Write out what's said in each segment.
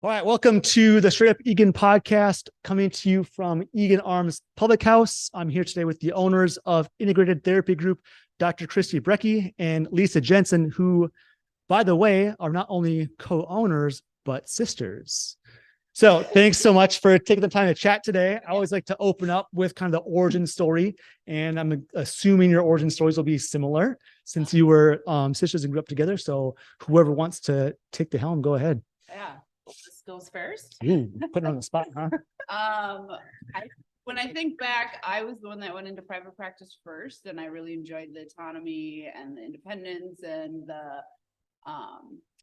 All right, welcome to the Straight Up Eagan Podcast, coming to you from Eagan Arms Public House. I'm here today with the owners of Integrative Therapy Group, Dr. Kristy Brecke and Lisa Jensen, who, by the way, are not only co-owners, but sisters. So thanks so much for taking the time to chat today. I always like to open up with kind of the origin story, and I'm assuming your origin stories will be similar since you were sisters and grew up together. So whoever wants to take the helm, go ahead. Yeah. This goes first. Ooh, putting on the spot, huh? When I think back, I was the one that went into private practice first, and I really enjoyed the autonomy and the independence and the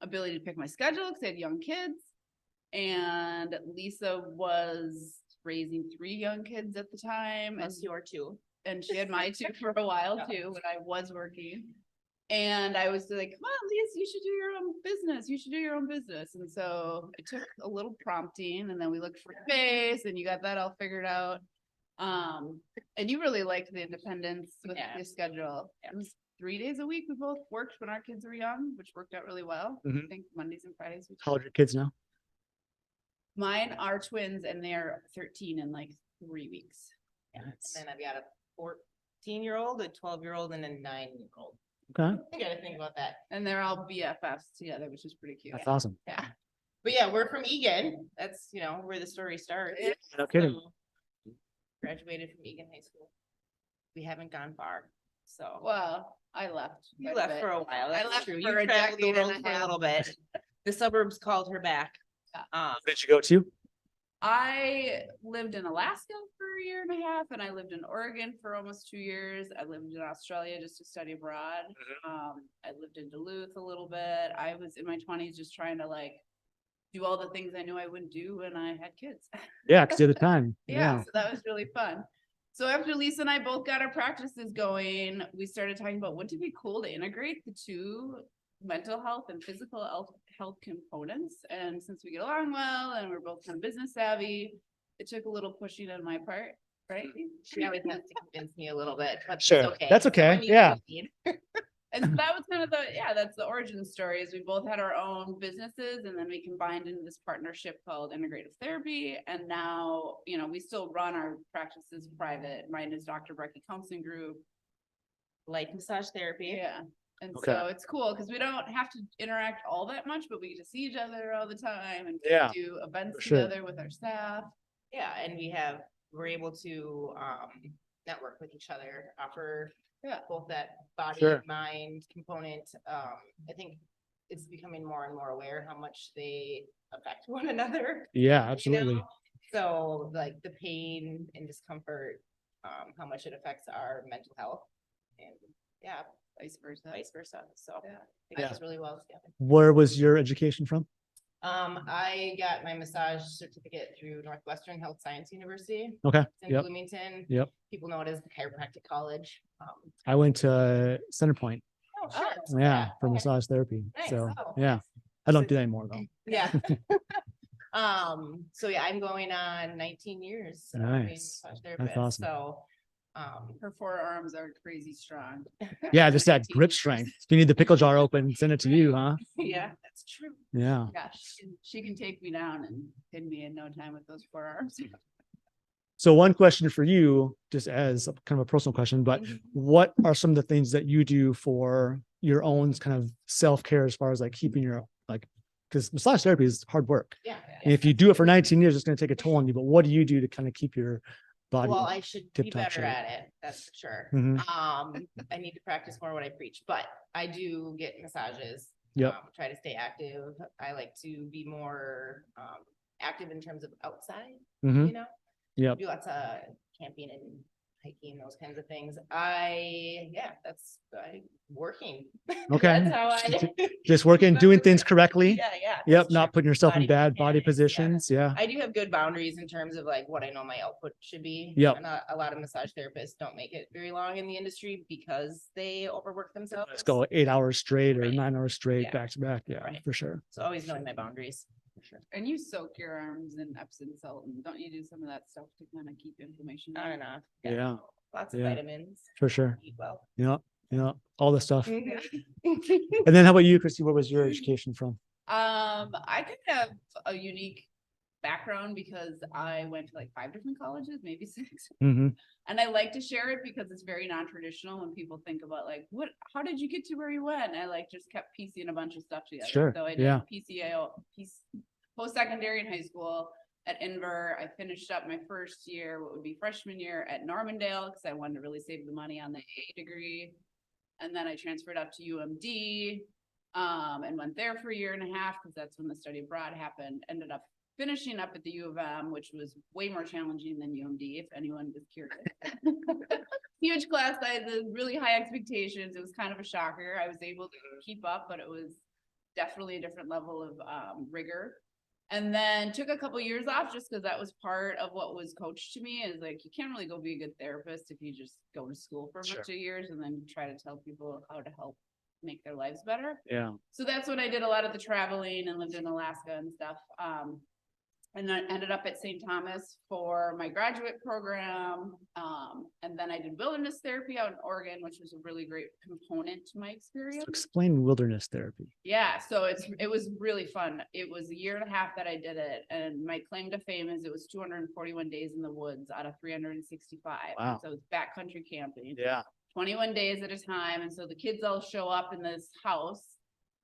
ability to pick my schedule because I had young kids. And Lisa was raising 3 young kids at the time. Plus your 2. And she had my 2 for a while too, when I was working. And I was like, come on, Lisa, you should do your own business. You should do your own business. And so it took a little prompting, and then we looked for space, and you got that all figured out. And you really liked the independence with the schedule. It was 3 days a week. We both worked when our kids were young, which worked out really well. I think Mondays and Fridays. How old are your kids now? Mine are twins, and they're 13 in like 3 weeks. Yeah. And then I've got a 14-year-old, a 12-year-old, and a 9-year-old. Okay. I gotta think about that. And they're all BFFs together, which is pretty cute. That's awesome. Yeah. But yeah, we're from Eagan. That's, where the story starts. No kidding. So, graduated from Eagan High School. We haven't gone far. So Well, I left. you left for a while. I That's left true. for You a traveled the decade and world a for a half. little bit. The suburbs called her back. Where did you go to? I lived in Alaska for a year and a half, and I lived in Oregon for almost 2 years. I lived in Australia just to study abroad. I lived in Duluth a little bit. I was in my 20s just trying to do all the things I knew I wouldn't do when I had kids. Yeah, because at the time. So that was really fun. So after Lisa and I both got our practices going, we started talking about wouldn't it be cool to integrate the 2 mental health and physical health components. And since we get along well and we're both kind of business savvy, it took a little pushing on my part, right? She always has to convince me a little bit, but Sure. it's okay. That's okay. Someone Yeah. you need. And so that was kind of that's the origin story, is we both had our own businesses, and then we combined into this partnership called Integrative Therapy. And now, we still run our practices private. Mine is Dr. Brecke Counseling Group. Light massage therapy. Yeah. And Okay. so it's cool because we don't have to interact all that much, but we get to see each other all the time and Yeah, do events for sure. together with our staff. Yeah, and we're able to network with each other, offer both that body Sure. mind component. I think it's becoming more and more aware how much they affect one another. Yeah, absolutely. So like the pain and discomfort, how much it affects our mental health, and Vice versa. So Yeah. it goes really well together. Where was your education from? I got my massage certificate through Northwestern Health Science University. Okay. It's in Yep. Bloomington. Yep. People know it as the chiropractic college. I went to Oh, Centerpoint. sure. Yeah, for Okay. massage therapy. Nice. So Oh, yeah, I don't do that anymore though. Yeah. So yeah, I'm going on 19 years. of being a Nice. massage therapist. awesome. So, Her forearms are crazy strong. Yeah, just that grip strength. If you need the pickle jar open, send it to you, huh? yeah, that's true. Yeah. Yeah, she can take me down and pin me in no time with those forearms. So one question for you, just as kind of a personal question, but Mhm. what are some of the things that you do for your own kind of self-care as far as keeping your because massage therapy is hard work. Yeah. And if you do it for 19 years, it's going to take a toll on you. But what do you do to kind of keep your body? Well, I should be tip-top better shape. at it. That's for sure. Mhm. I need to practice more what I preach, but I do get massages. Yep. Try to stay active. I like to be more active in terms of outside, Mhm. Yep. do lots of camping and hiking, those kinds of things. That's working. Okay. That's how I. Just working, doing things correctly. Yeah. Yep. that's Not true. putting yourself in Body bad body mechanics, yeah. positions. Yeah. I do have good boundaries in terms of what I know my output should be. Yep. And a lot of massage therapists don't make it very long in the industry because they overwork themselves. Let's go 8 hours straight or Right. 9 hours straight Yeah. back to back. Yeah, Right. for sure. So always knowing my boundaries. For sure. And you soak your arms in Epsom salt, and don't you do some of that stuff to kind of keep inflammation Not down? enough. Yeah. Lots of Yeah. vitamins. For sure. Eat well. Yeah. All the stuff. Mhm. And then how about you, Kristy? What was your education from? I kind of have a unique background because I went to like 5 different colleges, maybe 6. Mm-hmm. And I like to share it because it's very non-traditional when people think about like, how did you get to where you went? I like just kept piecing a bunch of stuff together. Sure. So I did PCAO, post-secondary in high school at Inver. I finished up my first year, what would be freshman year at Normandale, because I wanted to really save the money on the AA degree. And then I transferred up to UMD and went there for a year and a half because that's when the study abroad happened. Ended up finishing up at the U of M, which was way more challenging than UMD, if anyone was curious. Huge class sizes, really high expectations. It was kind of a shocker. I was able to keep up, but it was definitely a different level of rigor. And then took a couple years off just because that was part of what was coached to me is like, you can't really go be a good therapist if you just go to school for a bunch of years and then try to tell people how to help make their lives better. Yeah. So that's when I did a lot of the traveling and lived in Alaska and stuff. And then ended up at St. Thomas for my graduate program. And then I did wilderness therapy out in Oregon, which was a really great component to my experience. So explain wilderness therapy. Yeah, so it was really fun. It was a year and a half that I did it. And my claim to fame is it was 241 days in the woods out of 365. Wow. So it's backcountry camping. Yeah. 21 days at a time. And so the kids all show up in this house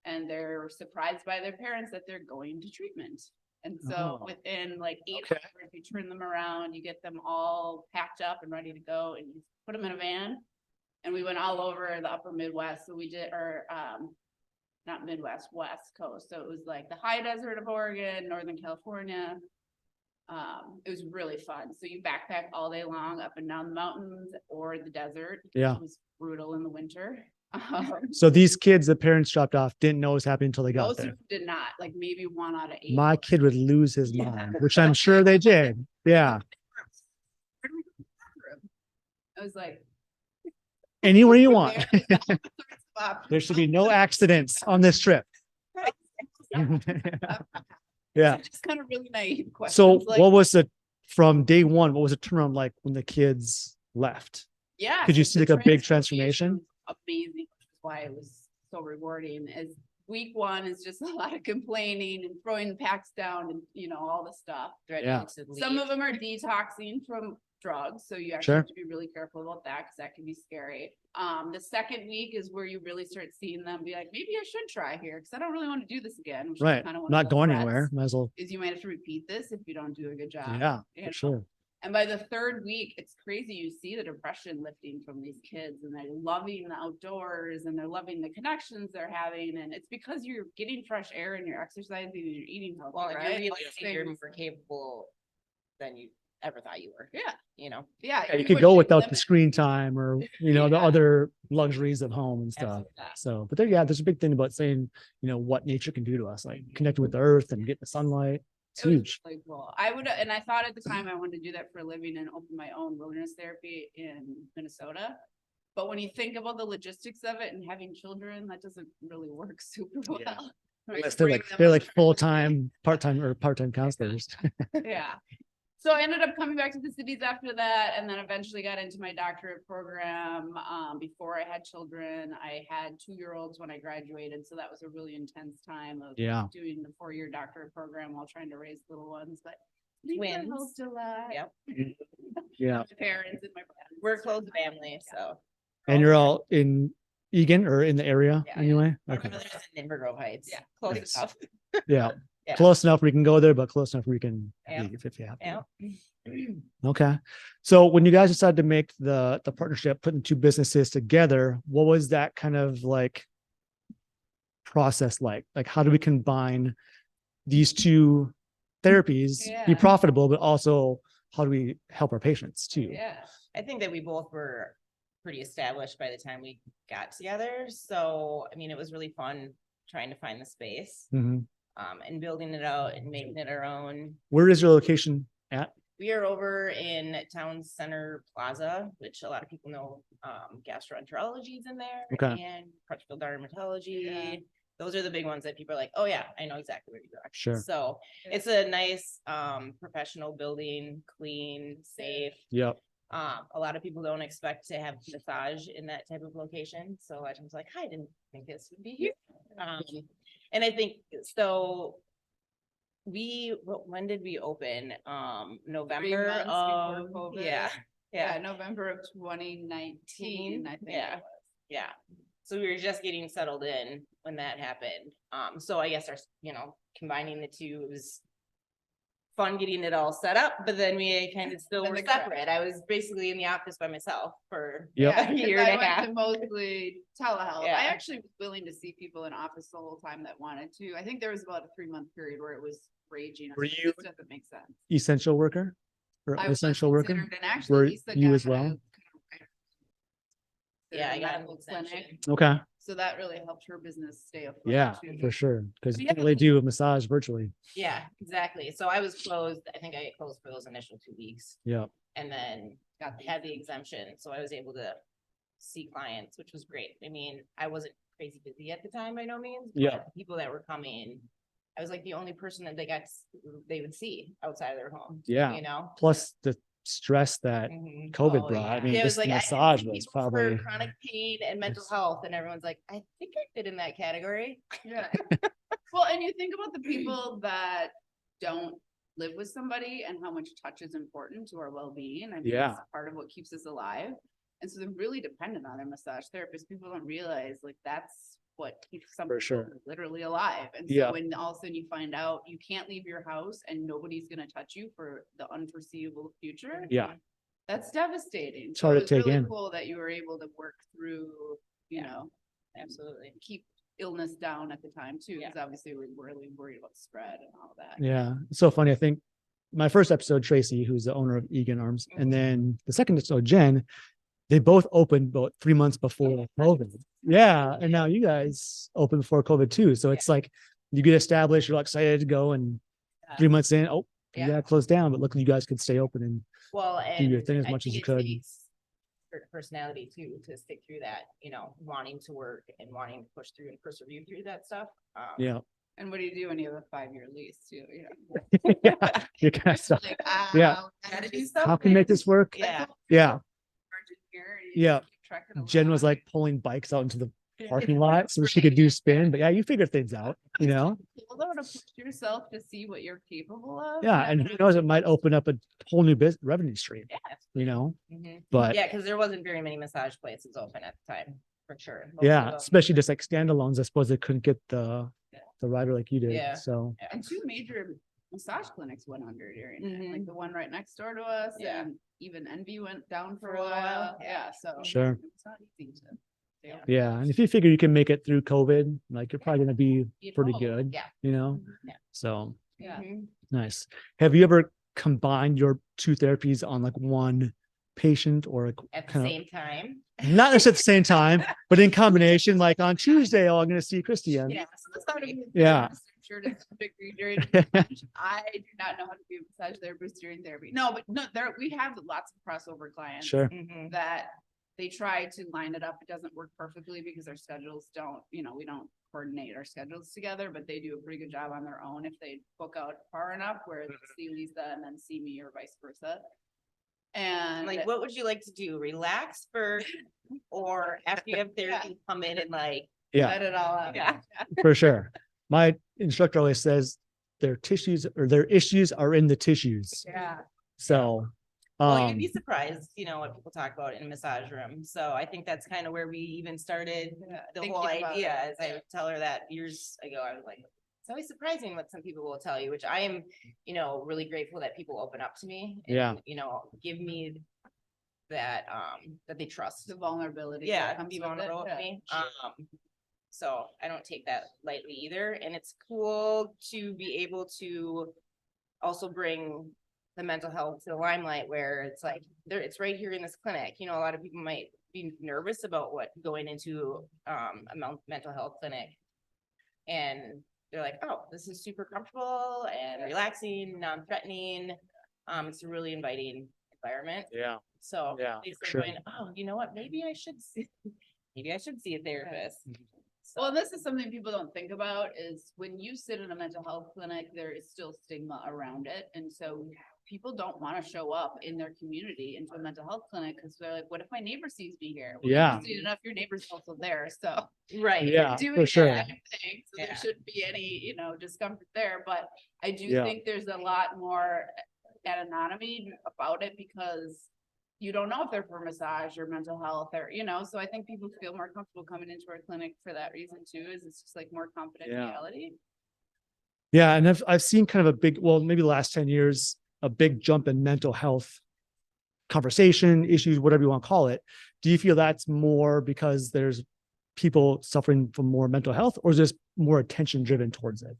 and they're surprised by their parents that they're going to treatment. And so within like 8 hours, you turn them around, you get them all packed up and ready to go, and you put them in a van. And we went all over the upper Midwest. So we did, not Midwest, West Coast. So it was like the high desert of Oregon, Northern California. It was really fun. So you backpack all day long up and down the mountains or the desert. Yeah. It was brutal in the winter. So these kids, the parents dropped off, didn't know what was happening until they got Most there. did not, like maybe 1 out of 8. My kid would lose his mind, which I'm sure they did. Yeah. I was like, Anywhere you want. There should be no accidents on this trip. Yeah. Just kind of really naive questions. So like, what was it from day one? What was the turnaround like when the kids left? yeah. Could you so see the like a big transformation? was amazing, which is why it was so rewarding. As week 1 is just a lot of complaining and throwing the packs down and all the stuff. Yeah. Some of them are detoxing from drugs, so you actually have to be really careful about that because that can be scary. The second week is where you really start seeing them be like, maybe I should try here because I don't really want to do this again. Which Right. Is kind of Not going anywhere. Might as well. Is you might have to repeat this if you don't do a good job. Yeah, for sure. And by the 3rd week, it's crazy. You see the depression lifting from these kids and they're loving the outdoors and they're loving the connections they're having. And it's because you're getting fresh air and you're exercising and you're eating healthy. Well, right? you're realizing you're more capable than you ever thought you were. Yeah. Yeah, you could go without the screen time or, the other luxuries of home and stuff. Absolutely. So, but there's a big thing about saying, what nature can do to us, like connecting with the earth and getting the sunlight. It's huge. Really cool. I would, and I thought at the time I wanted to do that for a living and open my own wilderness therapy in Minnesota. But when you think about the logistics of it and having children, that doesn't really work super well. Yeah. Right? Unless they're like full-time, part-time counselors. Yeah. So I ended up coming back to the cities after that, and then eventually got into my doctorate program. Before I had children, I had 2-year-olds when I graduated, so that was a really intense time of doing the 4-year doctorate program while trying to raise little ones. But Twins. Yep. Yeah. My parents and my brothers. We're a close family, so. And you're all in Eagan or in the area anyway? Our Okay. brother's in Inver Grove Heights. Yeah. Close Nice. enough. Yeah. Yeah. Close enough we can go there, but close enough we can leave if you have to. Yeah. Okay. So when you guys decided to make the partnership, putting 2 businesses together, what was that kind of like process like? Like, how do we combine these 2 therapies, be Yeah. profitable, but also how do we help our patients too? Yeah. I think that we both were pretty established by the time we got together. So, I mean, it was really fun trying to find the space, Mhm. and building it out and making it our own. Where is your location at? We are over in Town Center Plaza, which a lot of people know, gastroenterology is in there. Okay. And Crutchfield Dermatology. Yeah. Those are the big ones that people are like, oh yeah, I know exactly where you are. Sure. So it's a nice, professional building, clean, safe. Yep. A lot of people don't expect to have massage in that type of location. So I was like, I didn't think this would be here. And I think, so when did we open? 3 November months of, before COVID. yeah, November of 2019, I think Yeah. it was. yeah. So we were just getting settled in when that happened. So I guess combining the two, it was fun getting it all set up, but then we kind of still Then were the crash. separate. I was basically in the office by myself for Yep. a year and a half. I went to mostly telehealth. Yeah. I actually was willing to see people in office the whole time that wanted to. I think there was about a 3-month period where it was raging. Were This you- doesn't make sense. Essential worker or I was essential worker? considered, and actually Were Lisa you got as well? Yeah, I got an medical exemption. clinic, Okay. so that really helped her business stay afloat. Yeah, too. for sure. Because you Yeah. can't really do a massage virtually. Yeah, exactly. So I was closed. I think I got closed for those initial 2 weeks Yeah. and then had the exemption. So I was able to see clients, which was great. I mean, I wasn't crazy busy at the time by no means. Yeah. But people that were coming, I was like the only person that they would see outside of their home. Yeah. You know? Plus the stress that Mhm. COVID Oh, brought. I yeah. mean, Yeah, it this was like, I massage see was people for probably. chronic pain and mental Yes. health, and everyone's like, I think I fit in that category. Yeah. Well, and you think about the people that don't live with somebody and how much touch is important to our well-being. I mean, Yeah. it's part of what keeps us alive. And so they're really dependent on their massage therapist. People don't realize like that's what keeps some For people sure. literally alive. And Yeah. so when all of a sudden you find out you can't leave your house and nobody's gonna touch you for the unforeseeable future, Yeah. that's devastating. It's So hard it to was take really in. cool that you were able to work through, you Yeah. know, and Absolutely. keep illness down at the time too, Yeah. because obviously we're really worried about spread and all that. Yeah. It's so funny. I think my first episode, Tracy, who's the owner of Eagan Arms, and then the second episode, Jen, they both opened about 3 months before COVID. Yeah. And now you guys opened before COVID too. So it's like you get established, you're excited to go, and 3 months in, oh, you Yeah. gotta close down. But look, you guys could stay open and Well, and your thing as I much as think you it could. takes certain personality too, to stick through that, wanting to work and wanting to push through and persevere through that stuff. yeah. And what do you do when you have a 5-year lease too? You know, Yeah. You're kind of stuck. like, Yeah. gotta do How can we make this work? Yeah. Yeah. Yeah. Yeah. Jen was like pulling bikes out into the parking lot so she could do spin. But yeah, you figure things out, you know? Cool though to push yourself to see what you're capable of. Yeah. And who knows, it might open up a whole new business revenue stream, Yeah. you know? Mhm. But Yeah, because there wasn't very many massage places open at the time, for sure. Most of yeah, them- especially just like standalones. I suppose they couldn't get the rider like you did. Yeah. So And 2 major massage clinics went under during it, Mhm. like the one right next door to us, Yeah. and even Envy went down for For a a while, while. yeah. Yeah, so. Sure. It's not easy to. stay Yeah. open. yeah. And if you figure you can make it through COVID, like you're probably gonna be You'd pretty hope. good, Yeah. you know? Yeah. So Yeah. Mhm. nice. Have you ever combined your 2 therapies on like one patient or like At the kind same time. of not necessarily at the same time, but in combination, like on Tuesday, oh, I'm gonna see Kristy. And Yeah, so that's how to be a Yeah. therapist. I'm sure to some degree during I do not know how to be a massage therapist during therapy. No, but no, we have lots of crossover clients. Sure. Mhm. That they try to line it up. It doesn't work perfectly because our schedules don't, we don't coordinate our schedules together, but they do a pretty good job on their own if they book out far enough where they see Lisa and then see me or vice versa. And Like, what would you like to do? Relax first, or after you have therapy, come in and like, Yeah, let it all out. Yeah. for sure. My instructor always says their tissues or their issues are in the tissues. Yeah. So well, you'd be surprised, what people talk about in a massage room. So I think that's kind of where we even started the Thinking whole about idea. it. As I would tell her that years ago, I was like, it's always surprising what some people will tell you, which I am, really grateful that people open up to me. And, Yeah. Give me that, that they trust. The vulnerability. that Yeah, comes be with it, vulnerable with yeah. me. So I don't take that lightly either. And it's cool to be able to also bring the mental health to the limelight, where it's like it's right here in this clinic. A lot of people might be nervous about going into a mental health clinic, and they're like, oh, this is super comfortable and relaxing, non-threatening. It's a really inviting environment. yeah, So Yeah, they for start sure. going, oh, you know what? Maybe I should see a therapist. So- Well, this is something people don't think about is when you sit in a mental health clinic, there is still stigma around it. And so people don't want to show up in their community into a mental health clinic because they're like, what if my neighbor sees me here? Well, Yeah. interesting enough, your neighbor's also there. So Right. Yeah, doing for the sure. same thing. So Yeah. there shouldn't be any, discomfort there. But I do Yeah. think there's a lot more anonymity about it because you don't know if they're for massage or mental health or, so I think people feel more comfortable coming into our clinic for that reason too, is it's just like more confidentiality. Yeah. And I've seen kind of a big, well, maybe the last 10 years, a big jump in mental health conversation, issues, whatever you want to call it. Do you feel that's more because there's people suffering from more mental health, or is this more attention driven towards it?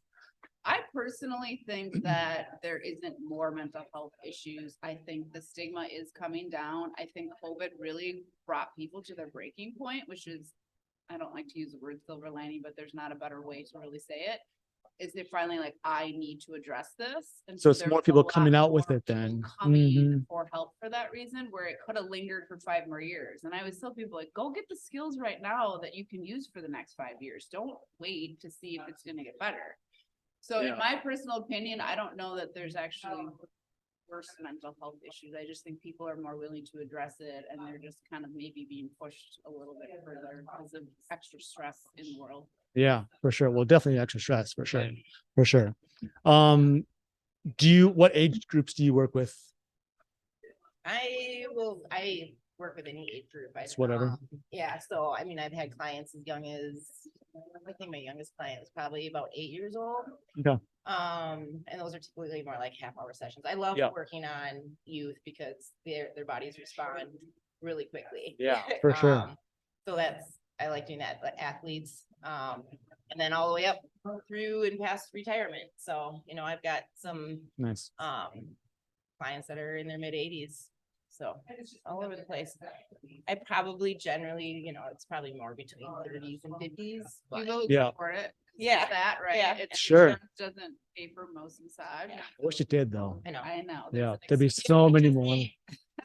I personally think that there isn't more mental health issues. I think the stigma is coming down. I think COVID really brought people to their breaking point, which is, I don't like to use the word silver lining, but there's not a better way to really say it. Is they're finally like, I need to address this. And So it's there's more a people lot coming out with more it then. people coming Mhm. for help for that reason, where it could have lingered for 5 more years. And I always tell people like, go get the skills right now that you can use for the next 5 years. Don't wait to see if it's going to get better. So Yeah. in my personal opinion, I don't know that there's actually worse mental health issues. I just think people are more willing to address it, and they're just kind of maybe being pushed a little bit further because of extra stress in the world. Yeah, for sure. Well, definitely extra stress for sure. For sure. What age groups do you work with? I work with any age group. It's whatever. Yeah. So, I mean, I've had clients as young as, I think my youngest client was probably about 8 years old. Okay. And those are typically more like half-hour sessions. I love Yeah. working on youth because their bodies respond really quickly. Yeah, for sure. So I like doing that, but athletes, and then all the way up through and past retirement. So, I've got some, Nice. clients that are in their mid-80s. So all over the place. I probably generally, it's probably more between 30s and 50s. But People who Yeah. can afford it. Yeah. That, right? Yeah. It's Sure. insurance doesn't pay for most massage. Yeah. I wish it did though. I know. I know. Yeah, an there'd be excuse. so many more.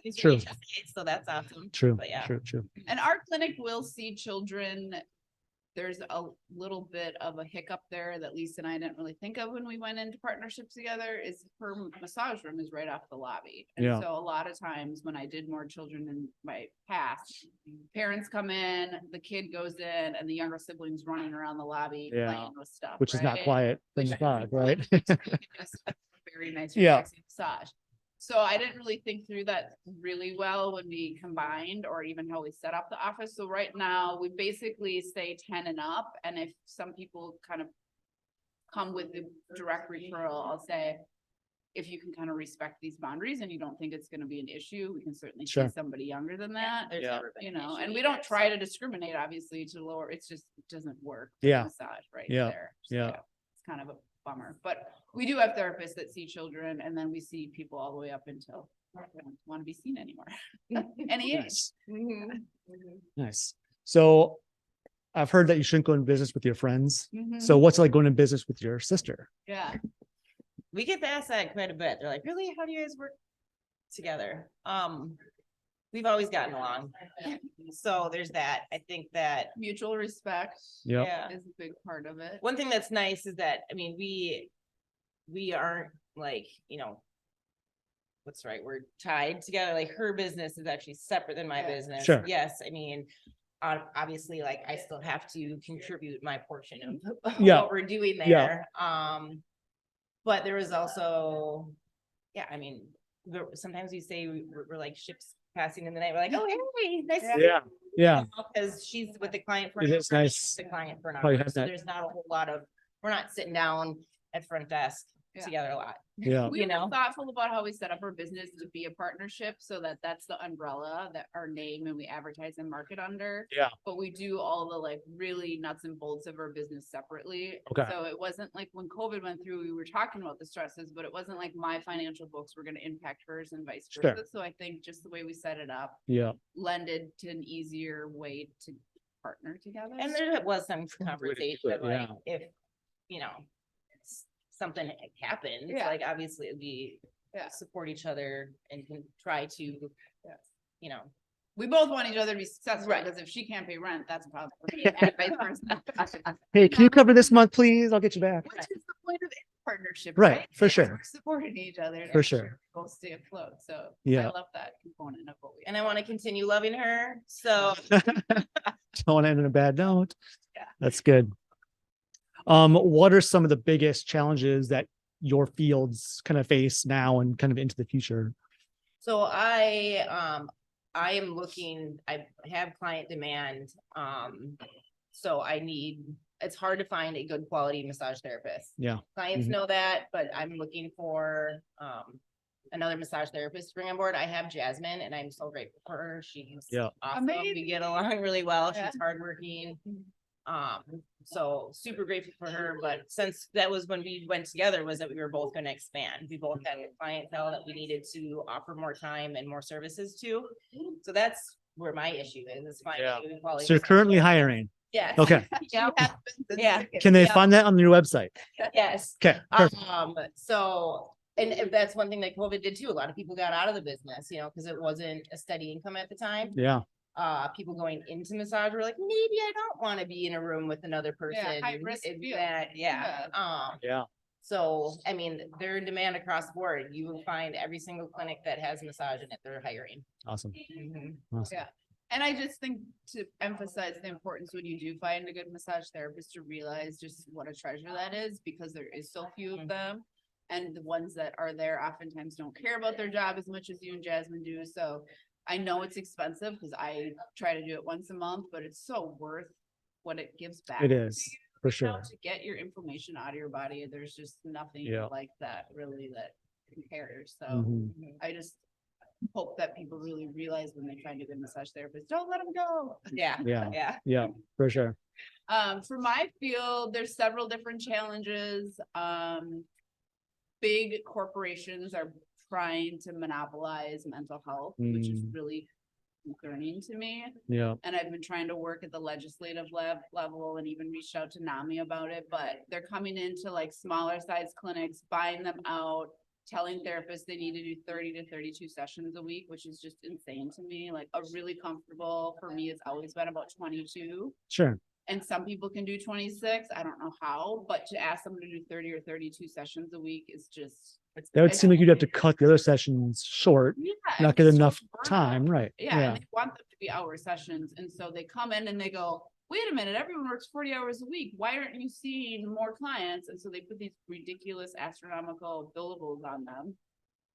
It's True. HSA, so that's awesome. True. But yeah. True. And our clinic will see children. There's a little bit of a hiccup there that Lisa and I didn't really think of when we went into partnership together, is her massage room is right off the lobby. And Yeah. so a lot of times when I did more children in my past, parents come in, the kid goes in, and the younger siblings running around the lobby Yeah. playing with stuff. Which is not right? quiet than the thought, right? Just a very nice, Yeah. relaxing massage. So I didn't really think through that really well when we combined, or even how we set up the office. So right now we basically say 10 and up. And if some people kind of come with the direct referral, I'll say, if you can kind of respect these boundaries and you don't think it's going to be an issue, we can certainly see Sure. somebody younger than that. There's Yeah. never been an issue And we either, don't try to discriminate, obviously, to lower, it's just, it doesn't work. for Yeah. Massage right Yeah. there. So, Yeah. It's kind of a bummer, but we do have therapists that see children, and then we see people all the way up until they don't want to be seen anymore. Any age. Nice. Mhm. Nice. So I've heard that you shouldn't go in business with your friends. Mhm. So what's it like going in business with your sister? Yeah, We get asked that quite a bit. They're like, really? How do you guys work together? We've always gotten along. So there's that. I think that, mutual respect Yep. yeah. is a big part of it. One thing that's nice is that, I mean, we aren't like, what's the right word, tied together. Like her business is actually separate than my Yeah. business. Sure. Yes, I mean, obviously, like I still have to contribute my portion of Yeah. what we're doing Yeah. there. But there was also, yeah, I mean, sometimes we say we're like ships passing in the night. We're like, oh, hey, nice to see Yeah. Yeah. because she's with the client for It an is hour, nice. she's with the client for an Oh, you hour. have So that. there's not a whole lot of, we're not sitting down at front desk Yeah. together a lot. Yeah. We you were know? thoughtful about how we set up our business to be a partnership, so that that's the umbrella that our name and we advertise and market under. Yeah. But we do all the like really nuts and bolts of our business separately. Okay. So it wasn't like when COVID went through, we were talking about the stresses, but it wasn't like my financial books were going to impact hers and vice Sure. versa. So I think just the way we set it up Yeah. lended to an easier way to partner together. And there was some way to conversation keep it, of like, yeah. if, something happens, Yeah. like obviously we Yeah. support each other and can try to, We both want each other to be successful, Right. because if she can't pay rent, that's a problem for me. And vice versa. Hey, can you cover this month, please? I'll get you back. Which is the point of partnership, Right, for It's- sure. We're supporting each other. to For make sure. We'll stay afloat. So Yeah. I love that component of what we. And I want to continue loving her. So Don't want to end on a bad note. Yeah. That's good. What are some of the biggest challenges that your fields kind of face now and kind of into the future? So I am looking, I have client demand. So it's hard to find a good quality massage therapist. Yeah. Clients Mhm. know that, but I'm looking for, another massage therapist to bring on board. I have Jasmine and I'm so grateful for her. She's Yeah. awesome. We Amazing. get along really well. Yeah. She's hardworking. So super grateful for her, but since that was when we went together was that we were both going to expand. We both had a clientele that we needed to offer more time and more services to. So that's where my issue is finding Yeah. a good quality. So you're currently hiring. Yes. Okay. Yeah. Yeah. Can they Yeah. find that on your website? Yes. Okay. Perfect. So, and that's one thing that COVID did too. A lot of people got out of the business, because it wasn't a steady income at the time. Yeah. People going into massage were like, maybe I don't want to be in a room with another person. high risk It's field. that, yeah. Yeah. So, I mean, they're in demand across the board. You will find every single clinic that has massage in it, they're hiring. Awesome. Awesome. Yeah. And I just think to emphasize the importance when you do find a good massage therapist to realize just what a treasure that is, because there is so few of them. And the ones that are there oftentimes don't care about their job as much as you and Jasmine do. So I know it's expensive because I try to do it once a month, but it's so worth what it gives back. It to is, you, for you know, sure. To get your information out of your body, there's just nothing Yeah. like that really that compares. So Mhm. I just hope that people really realize when they find a good massage therapist, don't let them go. Yeah. Yeah. Yeah. Yeah, for sure. For my field, there's several different challenges. Big corporations are trying to monopolize mental health, which is really concerning to me. Yeah. And I've been trying to work at the legislative level and even reached out to NAMI about it, but they're coming into like smaller size clinics, buying them out, telling therapists they need to do 30 to 32 sessions a week, which is just insane to me. Like a really comfortable for me, it's always been about 22. Sure. And some people can do 26. I don't know how, but to ask them to do 30 or 32 sessions a week is just. That would seem like you'd have to cut the other sessions short, Yeah, not get it's so enough burnout. time, right? Yeah, and they want them to be hour sessions. And so they come in and they go, wait a minute, everyone works 40 hours a week. Why aren't you seeing more clients? And so they put these ridiculous astronomical billables on them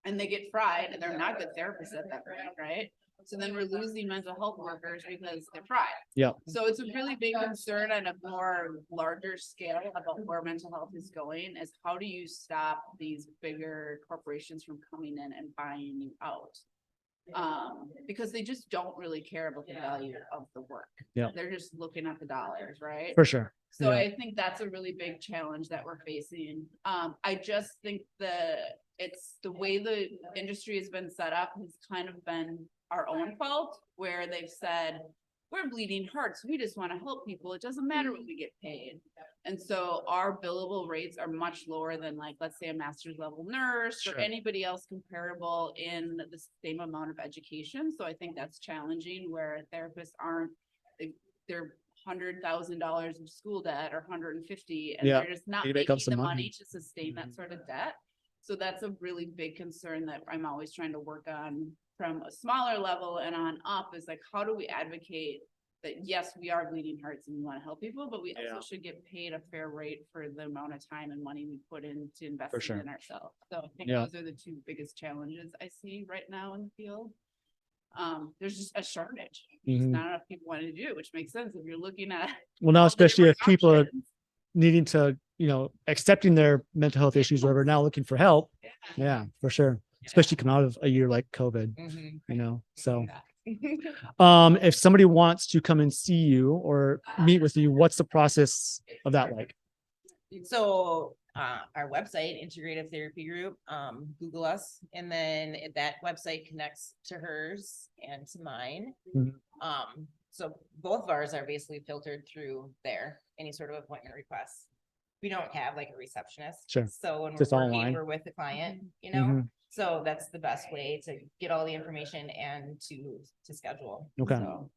and they get fried and they're not good therapists at that point, right? So then we're losing mental health workers because they're fried. Yeah. So it's a really big concern on a more larger scale about where mental health is going is how do you stop these bigger corporations from coming in and buying you out? Because they just don't really care about the value of the work. Yeah. They're just looking at the dollars, right? For sure. So Yeah. I think that's a really big challenge that we're facing. I just think it's the way the industry has been set up has kind of been our own fault, where they've said, we're bleeding hearts. We just want to help people. It doesn't matter what we get paid. And so our billable rates are much lower than like, let's say a master's level nurse Sure. or anybody else comparable in the same amount of education. So I think that's challenging where therapists they're $100,000 of school debt or 150 and Yeah, they're just not you make making up some the money. money to sustain that sort of debt. So that's a really big concern that I'm always trying to work on from a smaller level and on up is like, how do we advocate that, yes, we are bleeding hearts and we want to help people, but we Yeah. also should get paid a fair rate for the amount of time and money we put in to invest For sure. in ourselves. So I think Yeah. those are the two biggest challenges I see right now in the field. There's just a shortage. There's Mhm. not enough people wanting to do it, which makes sense if you're looking at. Well, now, all the especially if different people are options. needing to, accepting their mental health issues, or whatever, now looking for help. Yeah, for sure. Especially coming out of a year like COVID, so. If somebody wants to come and see you or meet with you, what's the process of that like? So, our website, Integrative Therapy Group, Google us, and then that website connects to hers and to mine. Mhm. So both of ours are basically filtered through there, any sort of appointment requests. We don't have like a receptionist. Sure. So when Just we're online. working, we're with the client, Mhm. so that's the best way to get all the information and to schedule. Okay. So,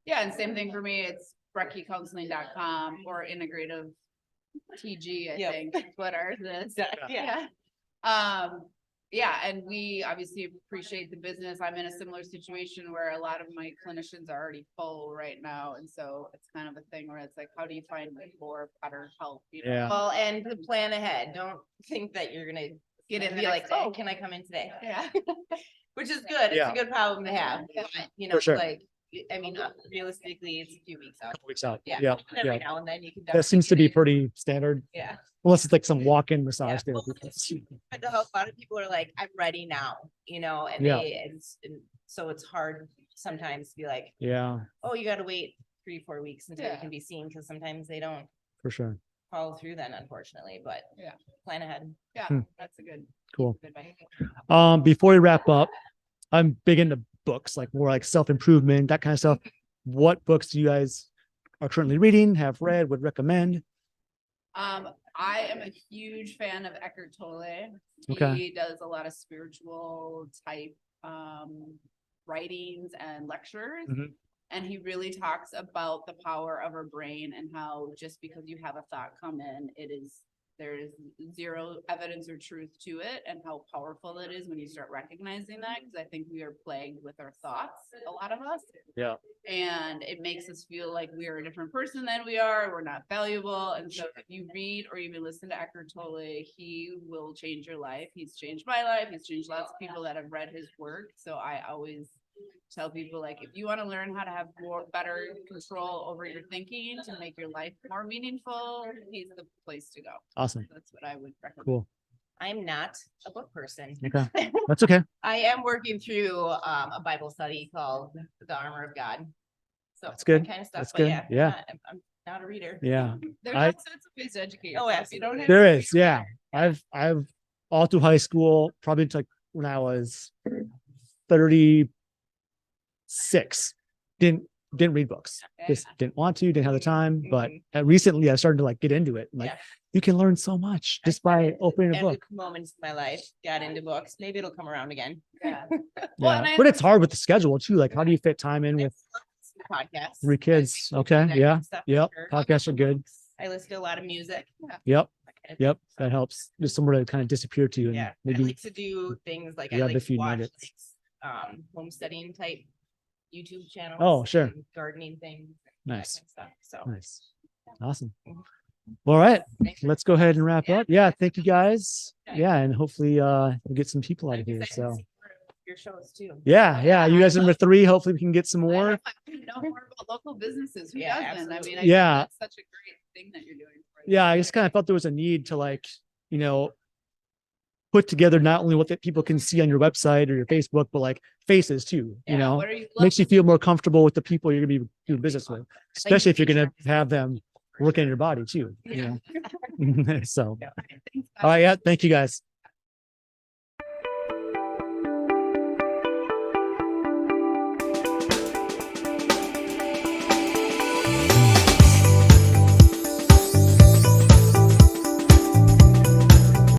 Yeah, and same thing for me. It's breckecounseling.com or integrative TG, I Yep. think, is what ours is. Yeah. Yeah, and we obviously appreciate the business. I'm in a similar situation where a lot of my clinicians are already full right now. And so it's kind of a thing where it's like, how do you find more better help? You know? Yeah. Well, and to plan ahead. Don't think that you're gonna Get in be the like, next day. oh, can I come in today? Yeah. Which is good. Yeah. It's a good problem to have. Yeah. But, you know, For sure. like, I mean, realistically, it's a few weeks out. Couple weeks out. Yeah. Yeah. And every Yeah. now and then you can. That seems to definitely be get in. pretty standard, Yeah. unless it's like some walk-in massage Yeah. therapy. Mental health, a lot of people are like, I'm ready now, you know, and Yeah. and so it's hard sometimes to be like, Yeah, oh, you gotta wait 3-4 weeks until you Yeah. can be seen, because sometimes they don't for sure. follow through then, unfortunately, but Yeah. plan ahead. Yeah, Hmm. that's a good. Cool. good advice. Before we wrap up, I'm big into books, like more like self-improvement, that kind of stuff. What books do you guys are currently reading, have read, would recommend? I am a huge fan of Eckhart Tolle. Okay. He does a lot of spiritual type writings and lectures. Mhm. And he really talks about the power of our brain and how just because you have a thought come in, there is zero evidence or truth to it, and how powerful it is when you start recognizing that. Because I think we are plagued with our thoughts, a lot of us. Yeah. And it makes us feel like we are a different person than we are. We're not valuable. And so if you read or even listen to Eckhart Tolle, he will change your life. He's changed my life. He's changed lots of people that have read his work. So I always tell people, like, if you want to learn how to have better control over your thinking to make your life more meaningful, he's the place to go. Awesome. That's what I would recommend. Cool. I'm not a book person. Okay. That's okay. I am working through a Bible study called The Armor of God. So That's good. that kind of stuff. That's But good. yeah, Yeah. I'm not a reader. Yeah. There's I- all sorts of ways to educate Oh, yourself. You don't have There to is. Yeah. I've all through high school, probably until like when I was 36, didn't read books. Just didn't want to, didn't have the time. But recently I started to like get into it. Like, Yeah. you can learn so much just by opening a And book. moments in my life got into books. Maybe it'll come around again. Yeah. Yeah. and I- But it's hard with the schedule too. Like, how do you fit time in with Podcasts. 3 kids? Okay. Yeah. Yep. Podcasts are good. I listen to a lot of music. Yep. that kind of Yep. thing. That helps. Just somewhere to kind of disappear to and Yeah, I maybe like to do things like I grab like a to few watch nuggets. like, homesteading type YouTube channels. Oh, sure. and gardening things. that Nice. kind of stuff. So Nice. Awesome. All right. thanks for- Let's go ahead and wrap Yeah. up. Yeah. Thank you guys. Okay. Yeah. And hopefully we'll get some people out I'm of here. excited to So see your shows too. yeah. Yeah. You guys are number 3. Hopefully we can get some I more. know more about local businesses. Who Yeah, doesn't? I mean, absolutely. I Yeah. think that's such a great thing that you're doing. for Yeah. I them. just kind of felt there was a need to like, put together not only what that people can see on your website or your Facebook, but like faces too, Yeah, what are you makes you looking feel more comfortable with the people you're going to be doing business with, especially if you're going to have them working in your body too, So, for? all right. Yeah. Thank you guys.